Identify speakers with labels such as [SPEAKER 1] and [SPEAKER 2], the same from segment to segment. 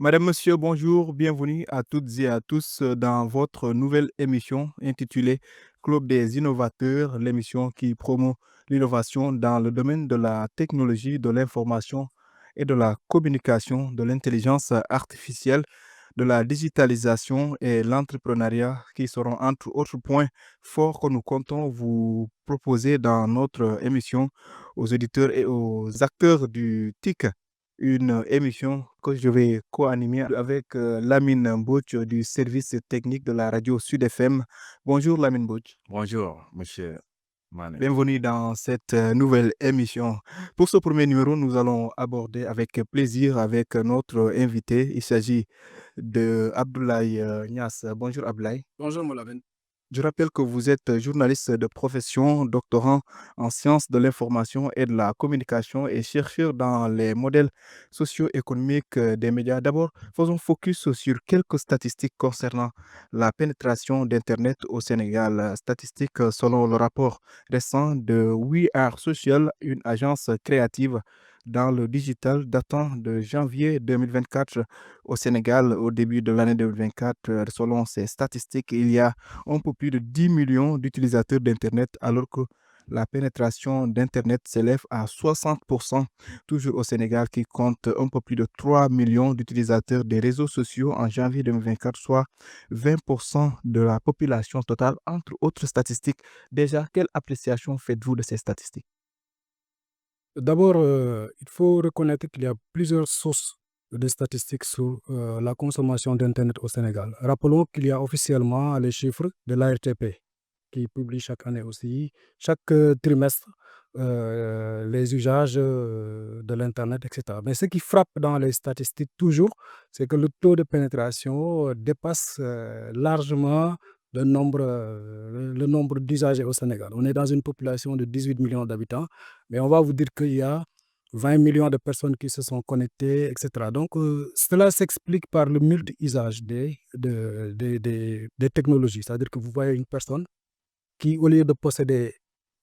[SPEAKER 1] Madame, Monsieur, bonjour, bienvenue à toutes et à tous dans votre nouvelle émission intitulée Club des innovateurs, l'émission qui promeut l'innovation dans le domaine de la technologie, de l'information et de la communication, de l'intelligence artificielle, de la digitalisation et l'entrepreneuriat, qui seront entre autres points forts que nous comptons vous proposer dans notre émission aux auditeurs et aux acteurs du TIC, une émission que je vais co-animer avec Lamine Mbouch du service technique de la radio Sud FM. Bonjour Lamine Mbouch.
[SPEAKER 2] Bonjour, monsieur Mané.
[SPEAKER 1] Bienvenue dans cette nouvelle émission. Pour ce premier numéro, nous allons aborder avec plaisir avec notre invité. Il s'agit de Abdoulaye Niass. Bonjour Abdoulaye.
[SPEAKER 3] Bonjour Moulaven.
[SPEAKER 1] Je rappelle que vous êtes journaliste de profession, doctorant en sciences de l'information et de la communication et chercheur dans les modèles socio-économiques des médias. D'abord, faisons focus sur quelques statistiques concernant la pénétration d'Internet au Sénégal. Statistiques selon le rapport récent de We Are Social, une agence créative dans le digital datant de janvier 2024 au Sénégal. Au début de l'année 2024, selon ces statistiques, il y a un peu plus de 10 millions d'utilisateurs d'Internet, alors que la pénétration d'Internet s'élève à 60%, toujours au Sénégal, qui compte un peu plus de 3 millions d'utilisateurs des réseaux sociaux en janvier 2024, soit 20% de la population totale, entre autres statistiques. Déjà, quelle appréciation faites-vous de ces statistiques?
[SPEAKER 3] D'abord, il faut reconnaître qu'il y a plusieurs sources de statistiques sur la consommation d'Internet au Sénégal. Rappelons qu'il y a officiellement les chiffres de l'ARTP qui publie chaque année aussi, chaque trimestre, les usages de l'Internet, etc. Mais ce qui frappe dans les statistiques toujours, c'est que le taux de pénétration dépasse largement le nombre d'usagers au Sénégal. On est dans une population de 18 millions d'habitants, mais on va vous dire qu'il y a 20 millions de personnes qui se sont connectées, etc. Donc, cela s'explique par le multi-usage des technologies. C'est-à-dire que vous voyez une personne qui, au lieu de posséder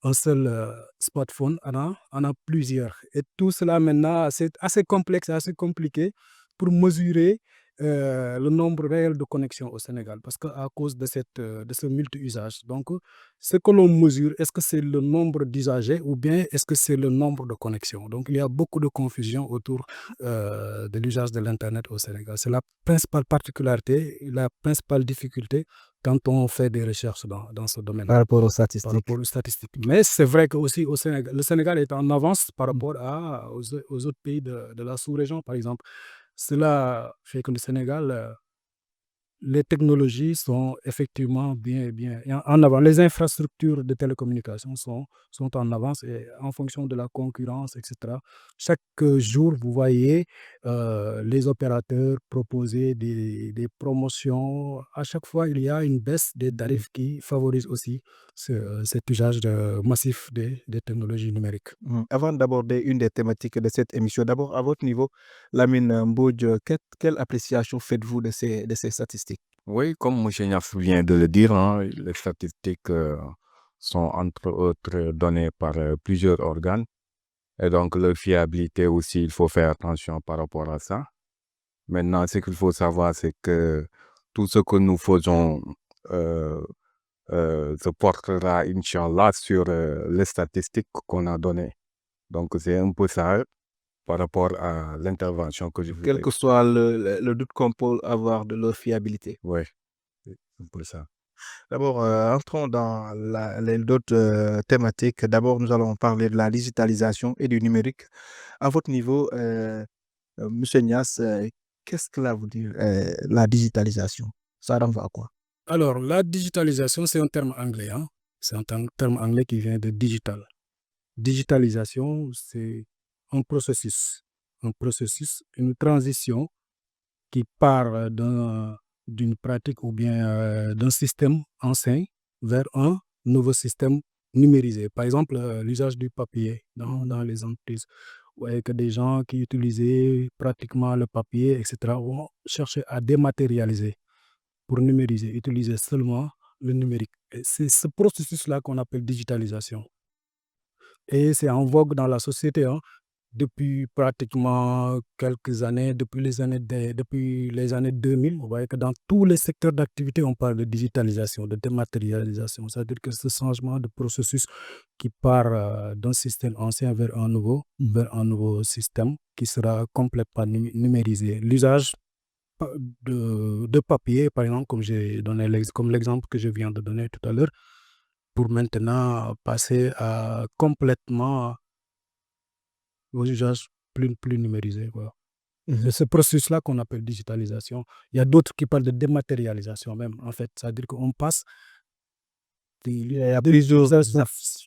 [SPEAKER 3] un seul smartphone, en a plusieurs. Et tout cela maintenant, c'est assez complexe, assez compliqué pour mesurer le nombre réel de connexions au Sénégal, parce qu'à cause de ce multi-usage. Donc, ce que l'on mesure, est-ce que c'est le nombre d'usagers ou bien est-ce que c'est le nombre de connexions? Donc, il y a beaucoup de confusion autour de l'usage de l'Internet au Sénégal. C'est la principale particularité, la principale difficulté quand on fait des recherches dans ce domaine.
[SPEAKER 1] Par rapport aux
[SPEAKER 3] Par
[SPEAKER 1] statistiques.
[SPEAKER 3] rapport aux statistiques. Mais c'est vrai que aussi au Sénégal, le Sénégal est en avance par
[SPEAKER 1] Mm.
[SPEAKER 3] rapport aux autres pays de la sous-région, par exemple. Cela fait que le Sénégal, les technologies sont effectivement bien en avant. Les infrastructures de télécommunication sont en avance et en fonction de la concurrence, etc. Chaque jour, vous voyez les opérateurs proposer des promotions. À chaque fois, il y a une baisse des tarifs qui favorise aussi cet usage massif des technologies numériques.
[SPEAKER 1] Avant d'aborder une des thématiques de cette émission, d'abord, à votre niveau, Lamine Mbodj, quelle appréciation faites-vous de ces statistiques?
[SPEAKER 2] Oui, comme M. Niass vient de le dire, hein, les statistiques sont entre autres données par plusieurs organes. Et donc, leur fiabilité aussi, il faut faire attention par rapport à ça. Maintenant, ce qu'il faut savoir, c'est que tout ce que nous faisons se portera, Inch'Allah, sur les statistiques qu'on a données. Donc, c'est un peu ça par rapport à l'intervention que je vous
[SPEAKER 1] Quel
[SPEAKER 2] ai.
[SPEAKER 1] que soit le doute qu'on peut avoir de leur fiabilité.
[SPEAKER 2] Oui, c'est un peu ça.
[SPEAKER 1] D'abord, entrons dans d'autres thématiques. D'abord, nous allons parler de la digitalisation et du numérique. À votre niveau, Monsieur Niass, qu'est-ce que cela veut dire, la digitalisation? Ça renvoie à quoi?
[SPEAKER 3] Alors, la digitalisation, c'est un terme anglais, hein. C'est un terme anglais qui vient de digital. Digitalisation, c'est un processus, une transition qui part d'une pratique ou bien d'un système ancien vers un nouveau système numérisé. Par exemple, l'usage du papier dans les entreprises. Vous voyez que des gens qui utilisaient pratiquement le papier, etc., vont chercher à dématérialiser pour numériser, utiliser seulement le numérique. Et c'est ce processus-là qu'on appelle digitalisation. Et c'est en vogue dans la société, hein. depuis pratiquement quelques années, depuis les années 2000, vous voyez que dans tous les secteurs d'activité, on parle de digitalisation, de dématérialisation. C'est-à-dire que ce changement de processus qui part d'un système ancien vers un nouveau système qui sera complètement numérisé. L'usage de papier, par exemple, comme j'ai donné comme l'exemple que je viens de donner tout à l'heure, pour maintenant passer à complètement aux usages plus numérisés, quoi. C'est ce processus-là qu'on appelle digitalisation. Il y a d'autres qui parlent de dématérialisation même, en fait. C'est-à-dire qu'on passe
[SPEAKER 1] Il y a plusieurs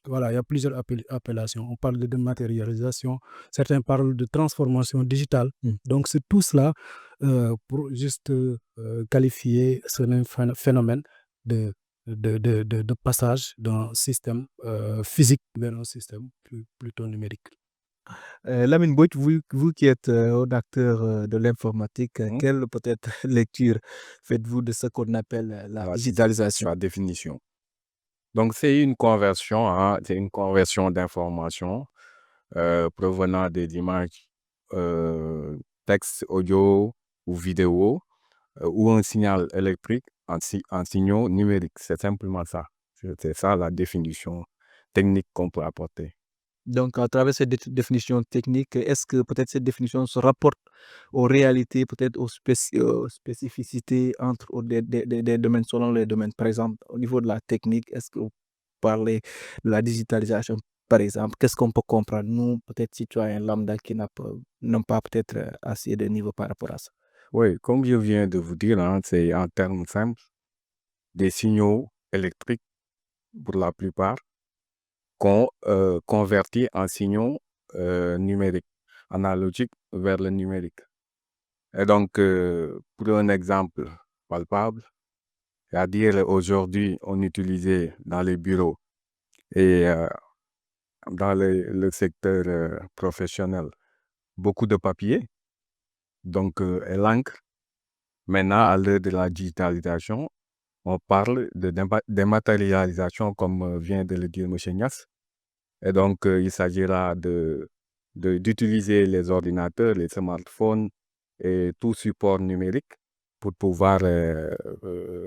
[SPEAKER 3] voilà, il y a plusieurs appellations. On parle de dématérialisation, certains parlent de transformation digitale. Donc, c'est tout cela pour juste qualifier ce même phénomène de passage d'un système physique vers un système plutôt numérique.
[SPEAKER 1] Lamine Mbodj, vous qui êtes rédacteur de l'informatique, quelle peut-être lecture faites-vous de ce qu'on appelle la digitalisation?
[SPEAKER 2] La définition. Donc, c'est une conversion, c'est une conversion d'informations provenant des images, texte, audio ou vidéo ou un signal électrique en signaux numériques. C'est simplement ça. C'est ça la définition technique qu'on peut apporter.
[SPEAKER 1] Donc, à travers cette définition technique, est-ce que peut-être cette définition se rapporte aux réalités, peut-être aux spécificités entre des domaines selon les domaines? Par exemple, au niveau de la technique, est-ce que vous parlez de la digitalisation, par exemple? Qu'est-ce qu'on peut comprendre, nous, peut-être citoyens lambda qui n'ont pas peut-être assez de niveau par rapport à ça?
[SPEAKER 2] Oui, comme je viens de vous dire, c'est en termes simples, des signaux électriques pour la plupart qu'on convertit en signaux numériques, analogiques vers le numérique. Et donc, pour un exemple palpable, c'est-à-dire aujourd'hui, on utilisait dans les bureaux et dans le secteur professionnel beaucoup de papier, donc et l'encre. Maintenant, à l'heure de la digitalisation, on parle de dématérialisation, comme vient de le dire M. Niasse. Et donc, il s'agira d'utiliser les ordinateurs, les smartphones et tout support numérique pour pouvoir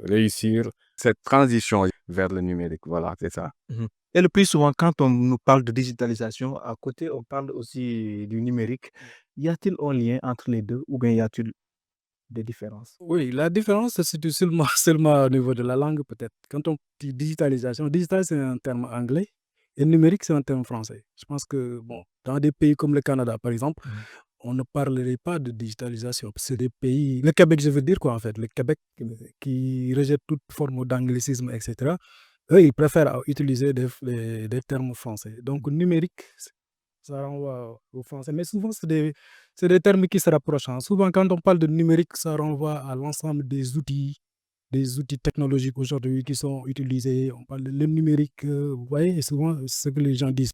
[SPEAKER 2] réussir cette transition vers le numérique. Voilà, c'est ça.
[SPEAKER 1] Et le plus souvent, quand on nous parle de digitalisation, à côté, on parle aussi du numérique. Y a-t-il un lien entre les deux ou bien y a-t-il des différences?
[SPEAKER 3] Oui, la différence se situe seulement au niveau de la langue, peut-être. Quand on dit digitalisation, digital, c'est un terme anglais et numérique, c'est un terme français. Je pense que, bon, dans des pays comme le Canada, par exemple, on ne parlerait pas de digitalisation. C'est des pays, le Québec, je veux dire quoi, en fait, le Québec qui rejette toute forme d'anglicisme, etc. Eux, ils préfèrent utiliser des termes français. Donc, numérique, ça renvoie au français. Mais souvent, c'est des termes qui se rapprochent. Souvent, quand on parle de numérique, ça renvoie à l'ensemble des outils technologiques aujourd'hui qui sont utilisés. On parle de le numérique, vous voyez, et souvent, c'est ce que les gens disent.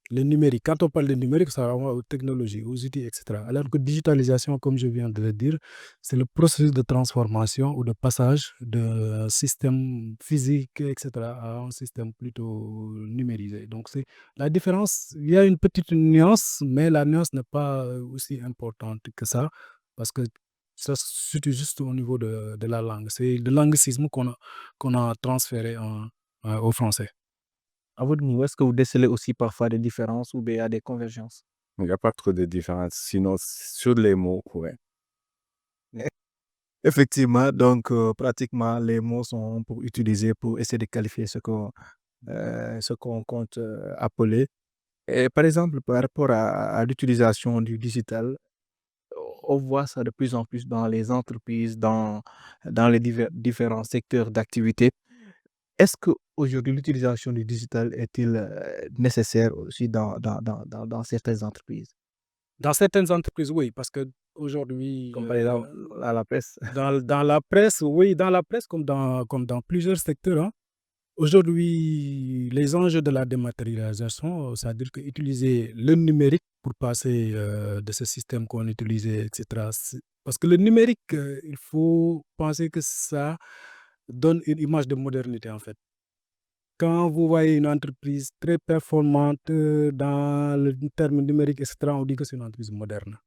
[SPEAKER 3] Le numérique, quand on parle de numérique, ça renvoie aux technologies, aux outils, etc. Alors que digitalisation, comme je viens de le dire, c'est le processus de transformation ou de passage d'un système physique, etc., à un système plutôt numérisé. Donc, c'est la différence. Il y a une petite nuance, mais la nuance n'est pas aussi importante que ça, parce que ça se situe juste au niveau de la langue. C'est le languicisme qu'on a transféré au français.
[SPEAKER 1] À votre niveau, est-ce que vous décelez aussi parfois des différences ou bien il y a des convergences?
[SPEAKER 2] Il n'y a pas trop de différence, sinon sur les mots, ouais.
[SPEAKER 1] Effectivement, donc pratiquement les mots sont pour utiliser pour essayer de qualifier ce qu'on compte appeler. Et par exemple, par rapport à l'utilisation du digital, on voit ça de plus en plus dans les entreprises, dans les différents secteurs d'activité. Est-ce qu'aujourd'hui, l'utilisation du digital est-il nécessaire aussi dans certaines entreprises?
[SPEAKER 3] Dans certaines entreprises, oui, parce qu'aujourd'hui,
[SPEAKER 1] Comme par exemple à la presse.
[SPEAKER 3] dans la presse, oui, dans la presse comme dans plusieurs secteurs, aujourd'hui, les enjeux de la dématérialisation, c'est-à-dire qu'utiliser le numérique pour passer de ce système qu'on utilisait, etc. Parce que le numérique, il faut penser que ça donne une image de modernité, en fait. Quand vous voyez une entreprise très performante dans le terme numérique, etc., on dit que c'est une entreprise moderne.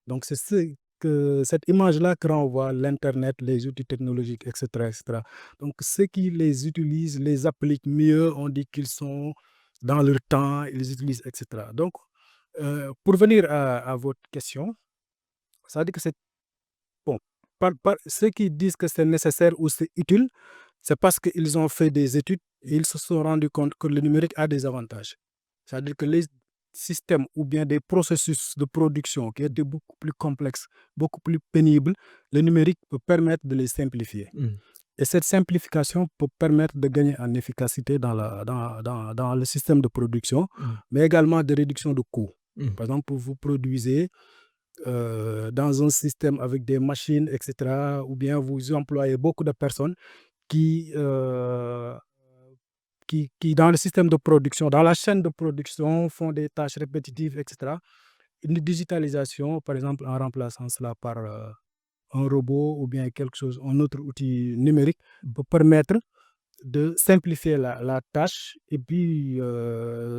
[SPEAKER 3] Donc, c'est cette image-là que renvoie l'Internet, les outils technologiques, etc., etc. Donc, ceux qui les utilisent, les appliquent mieux, on dit qu'ils sont dans leur temps, ils utilisent, etc. Donc, pour venir à votre question, ça veut dire que c'est bon. Ceux qui disent que c'est nécessaire ou c'est utile, c'est parce qu'ils ont fait des études et ils se sont rendus compte que le numérique a des avantages. C'est-à-dire que les systèmes ou bien des processus de production qui étaient beaucoup plus complexes, beaucoup plus pénibles, le numérique peut permettre de les simplifier. Et cette simplification peut permettre de gagner en efficacité dans le système de production, mais également de réduction de coûts. Par exemple, vous produisez dans un système avec des machines, etc., ou bien vous employez beaucoup de personnes qui, dans le système de production, dans la chaîne de production, font des tâches répétitives, etc. Une digitalisation, par exemple, en remplaçant cela par un robot ou bien quelque chose, un autre outil numérique, peut permettre de simplifier la tâche et puis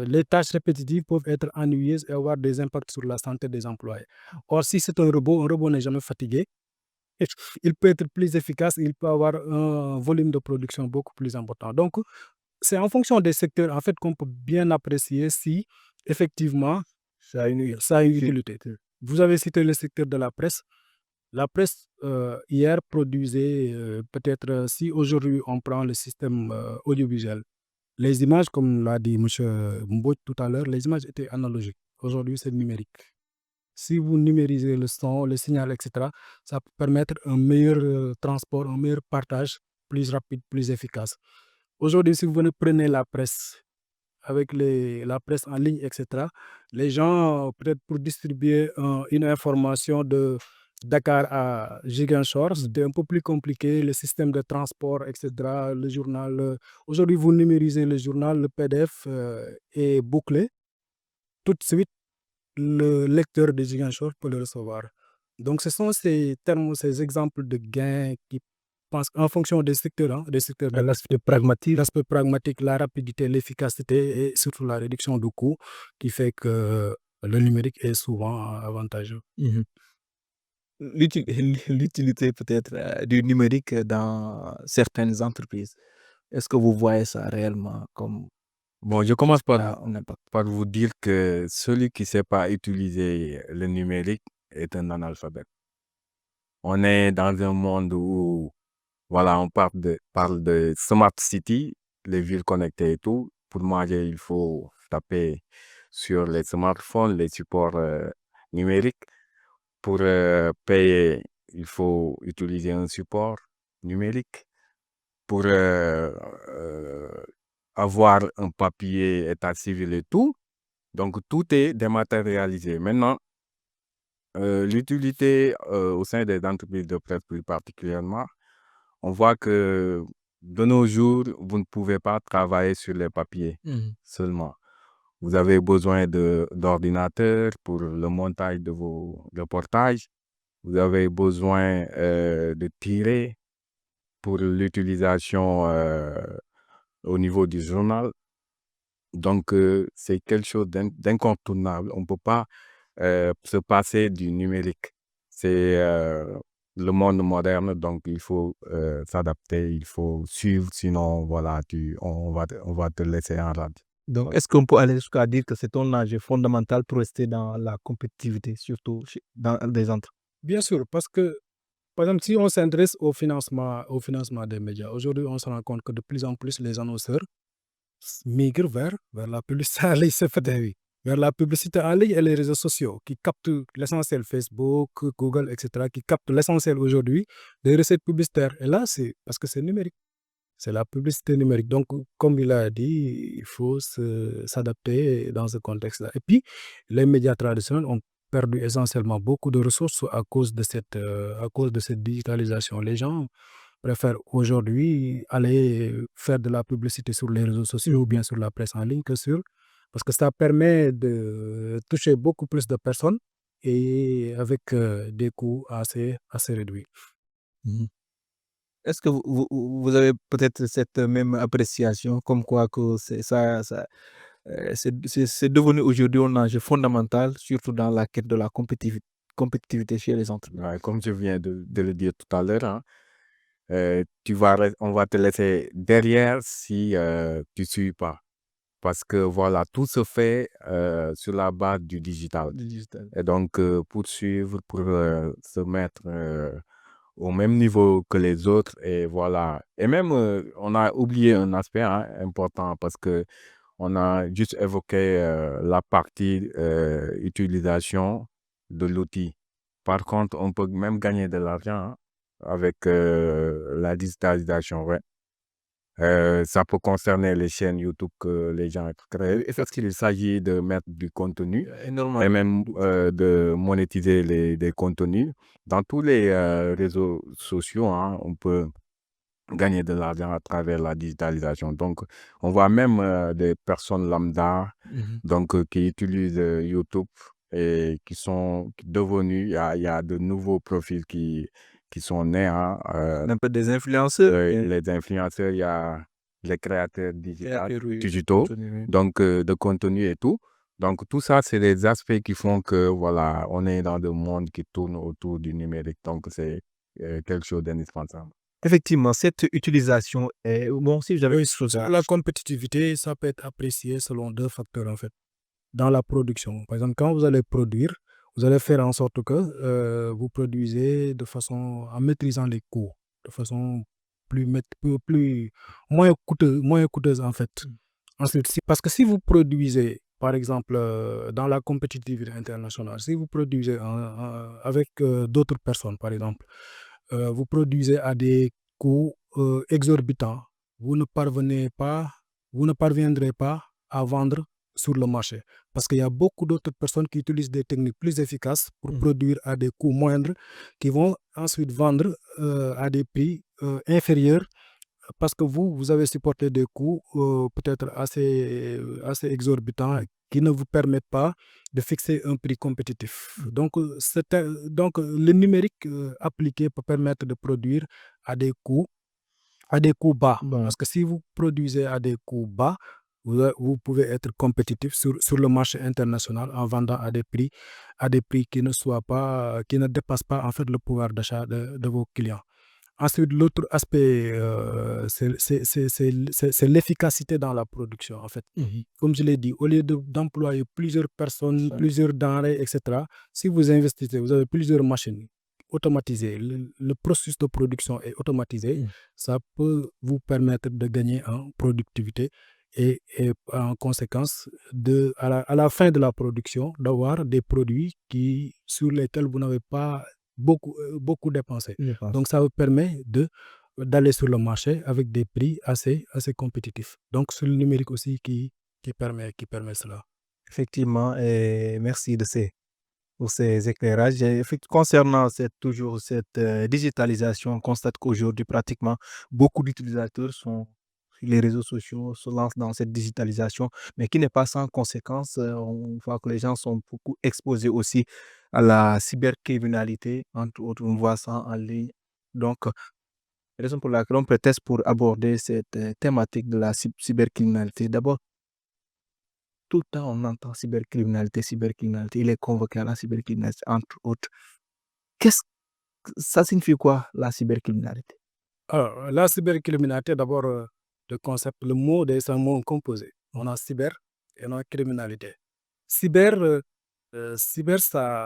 [SPEAKER 3] les tâches répétitives peuvent être ennuyeuses et avoir des impacts sur la santé des employés. Or, si c'est un robot n'est jamais fatigué, il peut être plus efficace, il peut avoir un volume de production beaucoup plus important. Donc, c'est en fonction des secteurs en fait qu'on peut bien apprécier si effectivement ça a une utilité. Vous avez cité le secteur de la presse. La presse, hier, produisait peut-être, si aujourd'hui on prend le système audiovisuel, les images, comme l'a dit M. Mbouch tout à l'heure, les images étaient analogiques. Aujourd'hui, c'est numérique. Si vous numérisez le son, le signal, etc., ça peut permettre un meilleur transport, un meilleur partage, plus rapide, plus efficace. Aujourd'hui, si vous prenez la presse, avec la presse en ligne, etc., les gens, peut-être pour distribuer une information de Dakar à Ziguinchor, c'était un peu plus compliqué, le système de transport, etc., le journal. Aujourd'hui, vous numérisez le journal, le PDF est bouclé. Tout de suite, le lecteur de Ziguinchor peut le recevoir. Donc, ce sont ces termes, ces exemples de gains qui pensent en fonction des secteurs, l'aspect pragmatique, la rapidité, l'efficacité et surtout la réduction du coût qui fait que le numérique est souvent avantageux.
[SPEAKER 1] L'utilité peut-être du numérique dans certaines entreprises. Est-ce que vous voyez ça réellement comme
[SPEAKER 2] Bon, je commence
[SPEAKER 1] un impact?
[SPEAKER 2] par vous dire que celui qui ne sait pas utiliser le numérique est un analphabète. On est dans un monde où, voilà, on parle de smart city, les villes connectées et tout. Pour manger, il faut taper sur les smartphones, les supports numériques. Pour payer, il faut utiliser un support numérique. Pour avoir un papier état civil et tout. Donc, tout est dématérialisé. Maintenant, l'utilité au sein des entreprises de presse plus particulièrement, on voit que de nos jours, vous ne pouvez pas travailler sur les papiers seulement. Vous avez besoin d'ordinateurs pour le montage de vos reportages. Vous avez besoin de tirer pour l'utilisation au niveau du journal. Donc, c'est quelque chose d'incontournable. On ne peut pas se passer du numérique. C'est le monde moderne, donc il faut s'adapter, il faut suivre, sinon, voilà, on va te laisser en rade.
[SPEAKER 1] Donc, est-ce qu'on peut aller jusqu'à dire que c'est un enjeu fondamental pour rester dans la compétitivité, surtout dans des entreprises?
[SPEAKER 3] Bien sûr, parce que, par exemple, si on s'intéresse au financement des médias, aujourd'hui, on se rend compte que de plus en plus, les annonceurs migrent vers la publicité en ligne, vers la publicité en ligne et les réseaux sociaux qui captent l'essentiel, Facebook, Google, etc., qui captent l'essentiel aujourd'hui des recettes publicitaires. Et là, c'est parce que c'est numérique. C'est la publicité numérique. Donc, comme il a dit, il faut s'adapter dans ce contexte-là. Et puis, les médias traditionnels ont perdu essentiellement beaucoup de ressources à cause de cette digitalisation. Les gens préfèrent aujourd'hui aller faire de la publicité sur les réseaux sociaux ou bien sur la presse en ligne parce que ça permet de toucher beaucoup plus de personnes et avec des coûts assez réduits.
[SPEAKER 1] Est-ce que vous avez peut-être cette même appréciation comme quoi que c'est devenu aujourd'hui un enjeu fondamental, surtout dans la quête de la compétitivité chez les entreprises?
[SPEAKER 2] Ouais, comme je viens de le dire tout à l'heure, hein, on va te laisser derrière si tu ne suis pas. Parce que voilà, tout se fait sur la base du digital.
[SPEAKER 1] Du digital.
[SPEAKER 2] Et donc, pour suivre, pour se mettre au même niveau que les autres. Et voilà. Et même, on a oublié un aspect hein, important parce que on a juste évoqué la partie utilisation de l'outil. Par contre, on peut même gagner de l'argent hein, avec la digitalisation. Ouais. Ça peut concerner les chaînes YouTube que les gens créent. Il s'agit de mettre du contenu
[SPEAKER 1] Énormément.
[SPEAKER 2] et même de monétiser des contenus. Dans tous les réseaux sociaux, hein, on peut gagner de l'argent à travers la digitalisation. Donc, on voit même des personnes lambda donc, qui utilisent YouTube et qui sont devenus, il y a de nouveaux profils qui sont nés. Hein,
[SPEAKER 1] Un peu des influenceurs.
[SPEAKER 2] les influenceurs, il y a les créateurs digitaux,
[SPEAKER 1] Contenu, oui.
[SPEAKER 2] donc de contenu et tout. Donc, tout ça, c'est des aspects qui font que, voilà, on est dans le monde qui tourne autour du numérique. Donc, c'est quelque chose d'indispensable.
[SPEAKER 1] Effectivement, cette utilisation est bon, si j'avais
[SPEAKER 3] Oui,
[SPEAKER 1] quelque chose à
[SPEAKER 3] la compétitivité, ça peut être apprécié selon 2 facteurs, en fait. Dans la production, par exemple, quand vous allez produire, vous allez faire en sorte que, vous produisez de façon en maîtrisant les coûts, de façon plus moins coûteuse, en fait. Ensuite, parce que si vous produisez, par exemple, dans la compétitivité internationale, si vous produisez avec, d'autres personnes, par exemple, vous produisez à des coûts, exorbitants, vous ne vous ne parviendrez pas à vendre sur le marché. Parce qu'il y a beaucoup d'autres personnes qui utilisent des techniques plus efficaces pour produire à des coûts moindres, qui vont ensuite vendre, à des prix, inférieurs parce que vous avez supporté des coûts peut-être assez exorbitants qui ne vous permettent pas de fixer un prix compétitif. Donc, le numérique appliqué peut permettre de produire à des coûts bas.
[SPEAKER 1] Bon,
[SPEAKER 3] Parce que si vous produisez à des coûts bas, vous pouvez être compétitif sur le marché international en vendant à des prix qui ne dépassent pas en fait le pouvoir d'achat de vos clients. Ensuite, l'autre aspect, c'est l'efficacité dans la production, en fait. Comme je l'ai dit, au lieu d'employer plusieurs personnes, plusieurs denrées, etc., si vous investissez, vous avez plusieurs machines automatisées, le processus de production est automatisé, ça peut vous permettre de gagner en productivité et en conséquence, à la fin de la production, d'avoir des produits sur lesquels vous n'avez pas beaucoup dépensé.
[SPEAKER 1] je pense.
[SPEAKER 3] Donc, ça vous permet d'aller sur le marché avec des prix assez compétitifs. Donc, c'est le numérique aussi qui permet cela.
[SPEAKER 1] Effectivement, et merci pour ces éclairages. Concernant toujours cette digitalisation, on constate qu'aujourd'hui, pratiquement, beaucoup d'utilisateurs sont sur les réseaux sociaux, se lancent dans cette digitalisation, mais qui n'est pas sans conséquence. On voit que les gens sont beaucoup exposés aussi à la cybercriminalité, entre autres, on voit ça en ligne. Donc, raison pour laquelle on prétexte pour aborder cette thématique de la cybercriminalité. D'abord, tout le temps, on entend cybercriminalité, cybercriminalité. Il est convoqué à la cybercriminalité, entre autres. Qu'est-ce que ça signifie quoi, la cybercriminalité?
[SPEAKER 3] Alors, la cybercriminalité, d'abord, le mot, c'est un mot composé. On a cyber et on a criminalité. Cyber,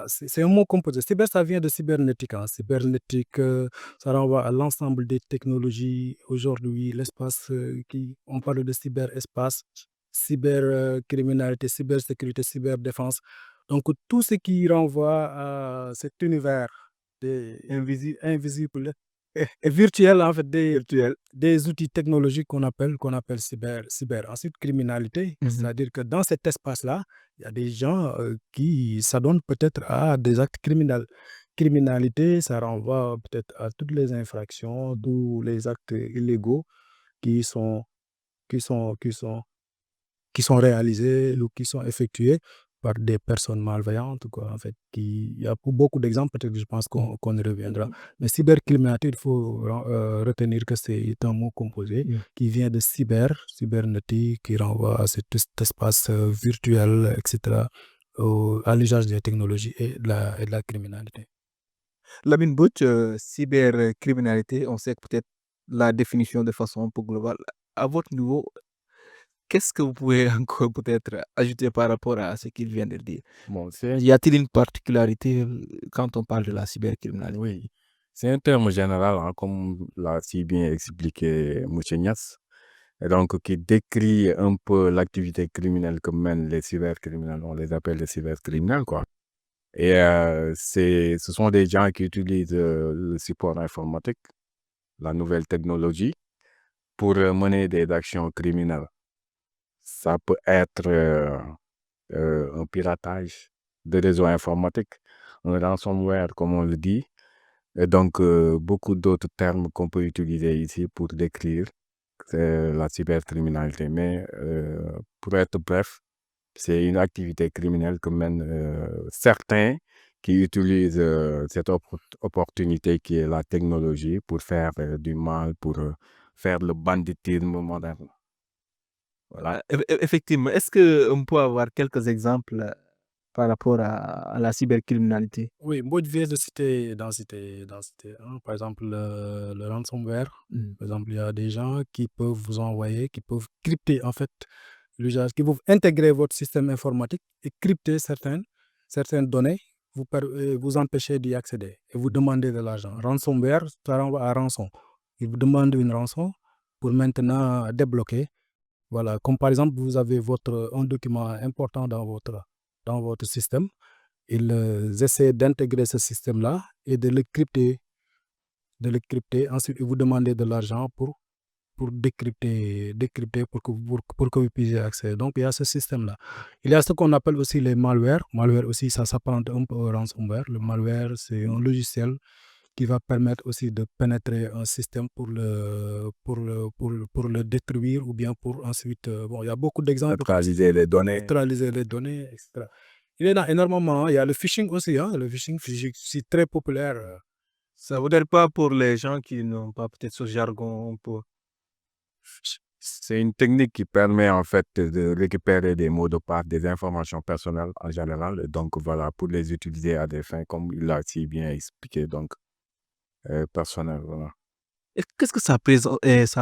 [SPEAKER 3] c'est un mot composé. Cyber, ça vient de cybernétique. Hein. Cybernétique, ça renvoie à l'ensemble des technologies. Aujourd'hui, l'espace, on parle de cyberespace, cybercriminalité, cybersécurité, cyberdéfense. Donc, tout ce qui renvoie à cet univers invisible et virtuel, en fait, des outils technologiques qu'on appelle cyber. Ensuite, criminalité, c'est-à-dire que dans cet espace-là, il y a des gens qui s'adonnent peut-être à des actes criminels. Criminalité, ça renvoie peut-être à toutes les infractions, tous les actes illégaux qui sont, qui sont, qui sont, qui sont réalisés ou qui sont effectués par des personnes malveillantes, quoi, en fait. Il y a beaucoup d'exemples, peut-être que je pense qu'on y reviendra. Mais cybercriminalité, il faut retenir que c'est un mot composé qui vient de cybernétique, qui renvoie à cet espace virtuel, etc., à l'usage des technologies et de la criminalité.
[SPEAKER 1] Lamine Butch, cybercriminalité, on sait peut-être la définition de façon un peu globale. À votre niveau, qu'est-ce que vous pouvez encore peut-être ajouter par rapport à ce qu'il vient de dire?
[SPEAKER 2] Bon,
[SPEAKER 1] Y a-t-il une particularité quand on parle de la cybercriminalité?
[SPEAKER 2] oui, c'est un terme général, hein, comme l'a si bien expliqué M. Niass, et donc qui décrit un peu l'activité criminelle que mènent les cybercriminels. On les appelle les cybercriminels, quoi. Et ce sont des gens qui utilisent le support informatique, la nouvelle technologie, pour mener des actions criminelles. Ça peut être un piratage de réseaux informatiques, un ransomware, comme on le dit, et donc beaucoup d'autres termes qu'on peut utiliser ici pour décrire la cybercriminalité. Mais pour être bref, c'est une activité criminelle que mènent certains qui utilisent cette opportunité qui est la technologie pour faire du mal, pour faire le banditisme moderne.
[SPEAKER 1] Voilà, effectivement. Est-ce qu'on peut avoir quelques exemples par rapport à la cybercriminalité?
[SPEAKER 3] Oui, Mbodj vient de citer un, par exemple, le ransomware. Par exemple, il y a des gens qui peuvent vous envoyer, qui peuvent crypter, en fait, l'usage, qui peuvent intégrer votre système informatique et crypter certaines données, vous empêcher d'y accéder et vous demander de l'argent. Ransomware, ça renvoie à rançon. Ils vous demandent une rançon pour maintenant débloquer. Voilà, comme par exemple, vous avez un document important dans votre système. Ils essaient d'intégrer ce système-là et de le crypter. Ensuite, ils vous demandent de l'argent pour décrypter pour que vous puissiez accéder. Donc, il y a ce système-là. Il y a ce qu'on appelle aussi les malwares. Malware aussi, ça s'apparente un peu au ransomware. Le malware, c'est un logiciel qui va permettre aussi de pénétrer un système pour le détruire ou bien pour ensuite... il y a beaucoup d'exemples.
[SPEAKER 2] Neutraliser les données.
[SPEAKER 3] Etc. Il y en a énormément. Il y a le phishing aussi. Le phishing, c'est très populaire.
[SPEAKER 1] Ça ne vous dire pas pour les gens qui n'ont pas peut-être ce jargon pour...
[SPEAKER 2] C'est une technique qui permet en fait de récupérer des mots de passe, des informations personnelles en général. Et donc voilà, pour les utiliser à des fins, comme il l'a si bien expliqué, donc personnelles. Voilà.
[SPEAKER 1] Et qu'est-ce que ça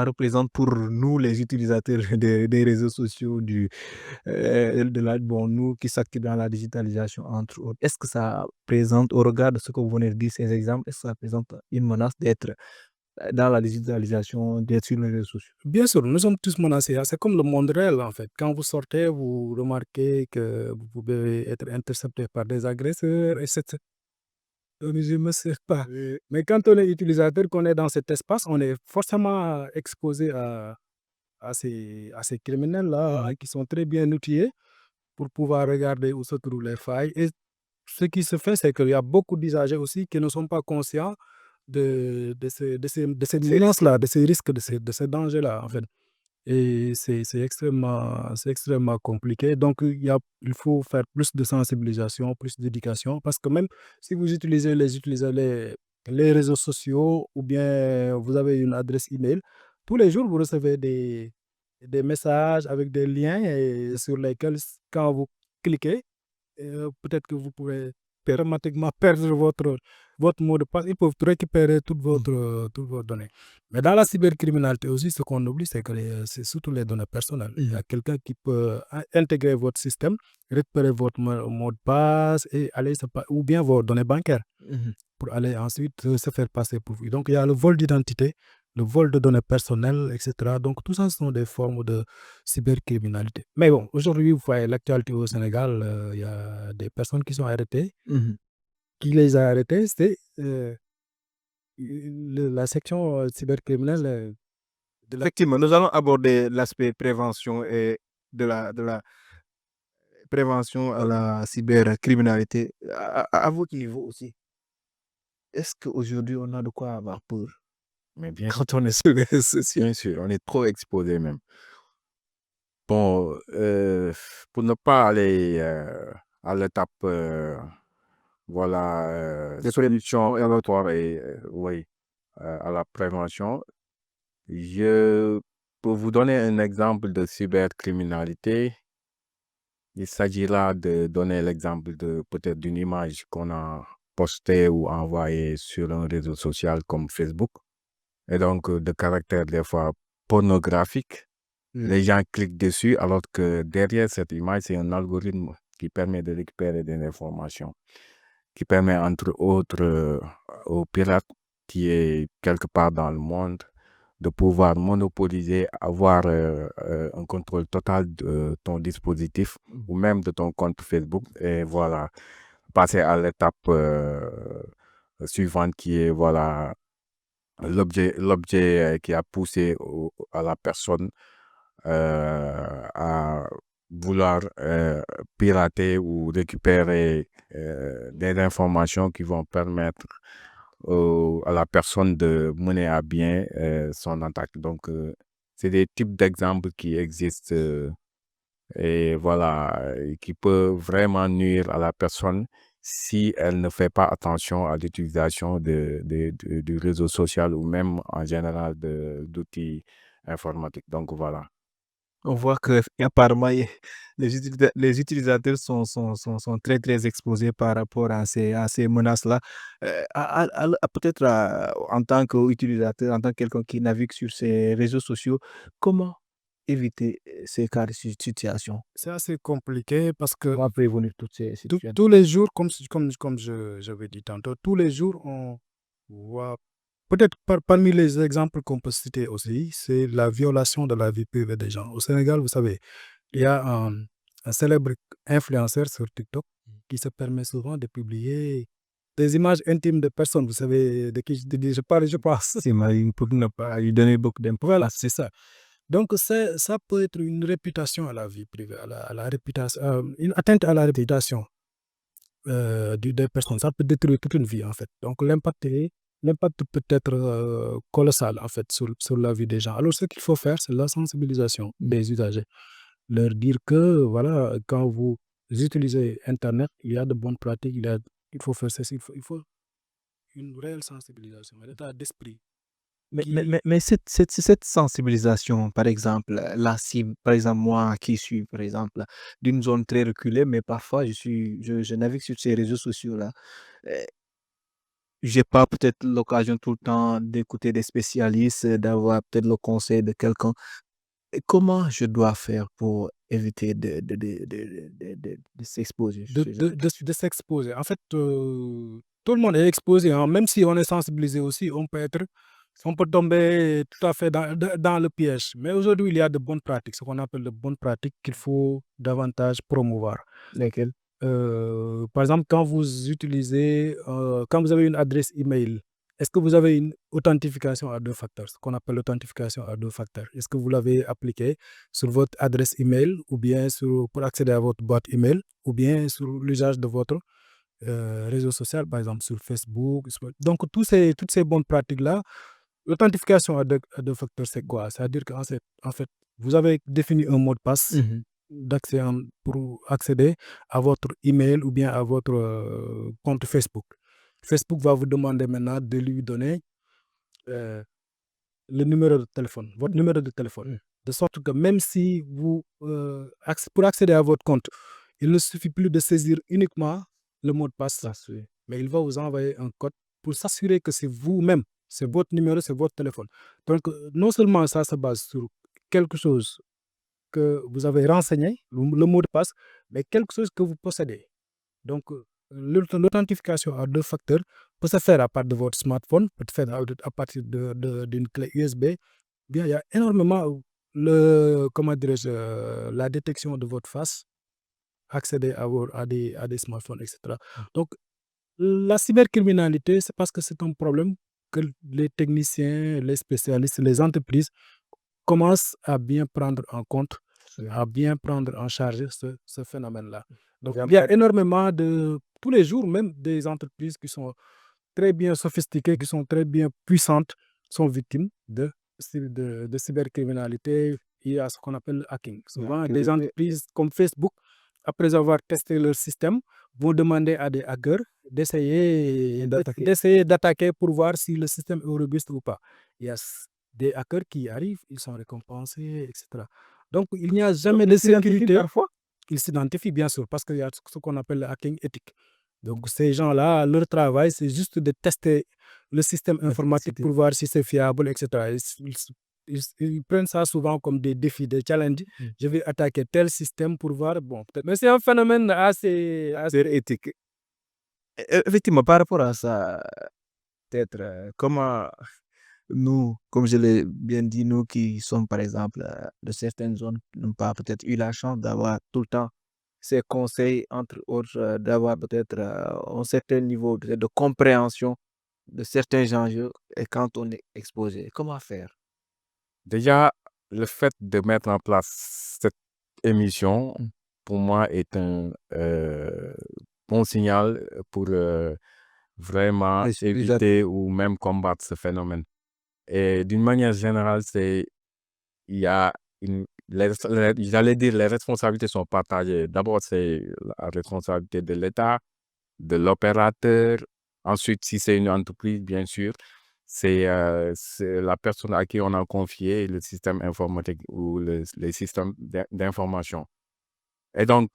[SPEAKER 1] représente pour nous, les utilisateurs des réseaux sociaux, nous qui s'activent dans la digitalisation, entre autres? Est-ce que ça présente, au regard de ce que vous venez de dire, ces exemples, est-ce que ça présente une menace d'être dans la digitalisation, d'être sur les réseaux sociaux?
[SPEAKER 3] Bien sûr, nous sommes tous menacés. C'est comme le monde réel, en fait. Quand vous sortez, vous remarquez que vous pouvez être intercepté par des agresseurs, etc. Je ne me sais pas. Mais quand on est utilisateur, qu'on est dans cet espace, on est forcément exposé à ces criminels-là qui sont très bien outillés pour pouvoir regarder où se trouvent les failles. Et ce qui se fait, c'est qu'il y a beaucoup d'usagers aussi qui ne sont pas conscients de ces menaces-là, de ces risques, de ces dangers-là, en fait. Et c'est extrêmement compliqué. Donc, il faut faire plus de sensibilisation, plus d'éducation, parce que même si vous utilisez les réseaux sociaux ou bien vous avez une adresse email, tous les jours, vous recevez des messages avec des liens et sur lesquels, quand vous cliquez, peut-être que vous pouvez automatiquement perdre votre mot de passe. Ils peuvent récupérer toutes vos données. Mais dans la cybercriminalité aussi, ce qu'on oublie, c'est que c'est surtout les données personnelles. Il y a quelqu'un qui peut intégrer votre système, récupérer votre mot de passe et ou bien vos données bancaires pour aller ensuite se faire passer pour vous. Donc, il y a le vol d'identité, le vol de données personnelles, etc. Donc, tout ça, ce sont des formes de cybercriminalité. Mais bon, aujourd'hui, vous voyez l'actualité au Sénégal, il y a des personnes qui sont arrêtées. Qui les a arrêtés, c'est la section cybercriminelle.
[SPEAKER 1] Effectivement, nous allons aborder l'aspect prévention et de la prévention à la cybercriminalité à votre niveau aussi. Est-ce qu'aujourd'hui, on a de quoi avoir peur
[SPEAKER 2] Mais bien
[SPEAKER 1] quand on est sur les réseaux sociaux?
[SPEAKER 2] Bien sûr, on est trop exposé même. Bon, pour ne pas aller à l'étape
[SPEAKER 1] Des pré-
[SPEAKER 2] solution et rapport et oui, à la prévention. Je peux vous donner un exemple de cybercriminalité. Il s'agira de donner l'exemple de peut-être d'une image qu'on a postée ou envoyée sur un réseau social comme Facebook, et donc de caractère des fois pornographique. Les gens cliquent dessus alors que derrière cette image, c'est un algorithme qui permet de récupérer des informations, qui permet entre autres aux pirates qui est quelque part dans le monde de pouvoir monopoliser, avoir un contrôle total de ton dispositif ou même de ton compte Facebook et voilà, passer à l'étape suivante qui est voilà l'objet qui a poussé à la personne à vouloir pirater ou récupérer des informations qui vont permettre à la personne de mener à bien son attaque. Donc, c'est des types d'exemples qui existent et voilà, qui peuvent vraiment nuire à la personne si elle ne fait pas attention à l'utilisation du réseau social ou même en général d'outils informatiques. Donc, voilà.
[SPEAKER 1] On voit que apparemment les utilisateurs sont très, très exposés par rapport à ces menaces-là. Peut-être en tant qu'utilisateur, en tant que quelqu'un qui navigue sur ces réseaux sociaux, comment éviter ces cas de situation?
[SPEAKER 3] C'est assez compliqué parce que
[SPEAKER 1] Comment prévenir toutes ces situations?
[SPEAKER 3] tous les jours, comme j'avais dit tantôt, tous les jours, on voit, peut-être parmi les exemples qu'on peut citer aussi, c'est la violation de la vie privée des gens. Au Sénégal, vous savez, il y a un célèbre influenceur sur TikTok qui se permet souvent de publier des images intimes de personnes. Vous savez de qui je parle, je pense.
[SPEAKER 1] C'est mal pour ne pas lui donner beaucoup d'importance.
[SPEAKER 3] Voilà, c'est ça. Donc, ça peut être une réputation à la vie privée, à la réputation, une atteinte à la réputation des personnes. Ça peut détruire toute une vie, en fait. Donc, l'impact peut être colossal, en fait, sur la vie des gens. Alors, ce qu'il faut faire, c'est la sensibilisation des usagers. Leur dire que, voilà, quand vous utilisez Internet, il y a de bonnes pratiques, il faut faire ceci, il faut une réelle sensibilisation, un état d'esprit qui...
[SPEAKER 1] Mais cette sensibilisation, par exemple, la cible, par exemple, moi qui suis, par exemple, d'une zone très reculée, mais parfois je navigue sur ces réseaux sociaux-là. euh, J'ai pas peut-être l'occasion tout le temps d'écouter des spécialistes, d'avoir peut-être le conseil de quelqu'un. Et comment je dois faire pour éviter de s'exposer sur ce genre de questions?
[SPEAKER 3] de s'exposer. En fait, tout le monde est exposé, hein. Même si on est sensibilisé aussi, on peut tomber tout à fait dans le piège. Mais aujourd'hui, il y a de bonnes pratiques, ce qu'on appelle de bonnes pratiques qu'il faut davantage promouvoir.
[SPEAKER 1] Lesquels?
[SPEAKER 3] Par exemple, quand vous avez une adresse email, est-ce que vous avez une authentification à deux facteurs, ce qu'on appelle l'authentification à deux facteurs? Est-ce que vous l'avez appliqué sur votre adresse email ou bien pour accéder à votre boîte email ou bien sur l'usage de votre réseau social, par exemple sur Facebook? Donc, toutes ces bonnes pratiques-là, l'authentification à deux facteurs, c'est quoi? C'est-à-dire en fait, vous avez défini un mot de passe
[SPEAKER 1] Mhm.
[SPEAKER 3] d'accès pour accéder à votre email ou bien à votre compte Facebook. Facebook va vous demander maintenant de lui donner euh, le numéro de téléphone, votre numéro de téléphone. De sorte que même si pour accéder à votre compte, il ne suffit plus de saisir uniquement le mot de passe,
[SPEAKER 1] Ça, c'est-
[SPEAKER 3] mais il va vous envoyer un code pour s'assurer que c'est vous-même, c'est votre numéro, c'est votre téléphone. Donc, non seulement ça se base sur quelque chose que vous avez renseigné, le mot de passe, mais quelque chose que vous possédez. Donc, l'authentification à deux facteurs peut se faire à partir de votre smartphone, peut se faire à partir d'une clé USB. Bien, il y a énormément comment dirais-je, la détection de votre face, accéder à des smartphones, etc. Donc, la cybercriminalité, c'est parce que c'est un problème que les techniciens, les spécialistes, les entreprises commence à bien prendre en compte, à bien prendre en charge ce phénomène-là. Donc, il y a énormément tous les jours, même des entreprises qui sont très bien sophistiquées, qui sont très bien puissantes, sont victimes de cybercriminalité. Il y a ce qu'on appelle le hacking. Souvent, des entreprises comme Facebook après avoir testé leur système, vont demander à des hackers d'essayer d'attaquer pour voir si le système est robuste ou pas. Il y a des hackers qui arrivent, ils sont récompensés, etc. Donc, il n'y a jamais de sécurité.
[SPEAKER 1] Parfois.
[SPEAKER 3] Ils s'identifient bien sûr parce qu'il y a ce qu'on appelle le hacking éthique. Donc, ces gens-là, leur travail, c'est juste de tester le système informatique pour voir si c'est fiable, etc. Ils prennent ça souvent comme des défis, des challenges. Je vais attaquer tel système pour voir. Bon, mais c'est un phénomène assez
[SPEAKER 1] éthique. Effectivement, par rapport à ça, peut-être, comment nous, comme je l'ai bien dit, nous qui sommes par exemple de certaines zones, n'ont pas peut-être eu la chance d'avoir tout le temps ces conseils, entre autres, d'avoir peut-être un certain niveau de compréhension de certains enjeux et quand on est exposé. Comment faire?
[SPEAKER 2] Déjà, le fait de mettre en place cette émission, pour moi, est un bon signal pour vraiment
[SPEAKER 1] Oui, c'est déjà
[SPEAKER 2] éviter ou même combattre ce phénomène. Et d'une manière générale, il y a j'allais dire, les responsabilités sont partagées. D'abord, c'est la responsabilité de l'État, de l'opérateur. Ensuite, si c'est une entreprise, bien sûr, c'est la personne à qui on a confié le système informatique ou les systèmes d'information. Et donc,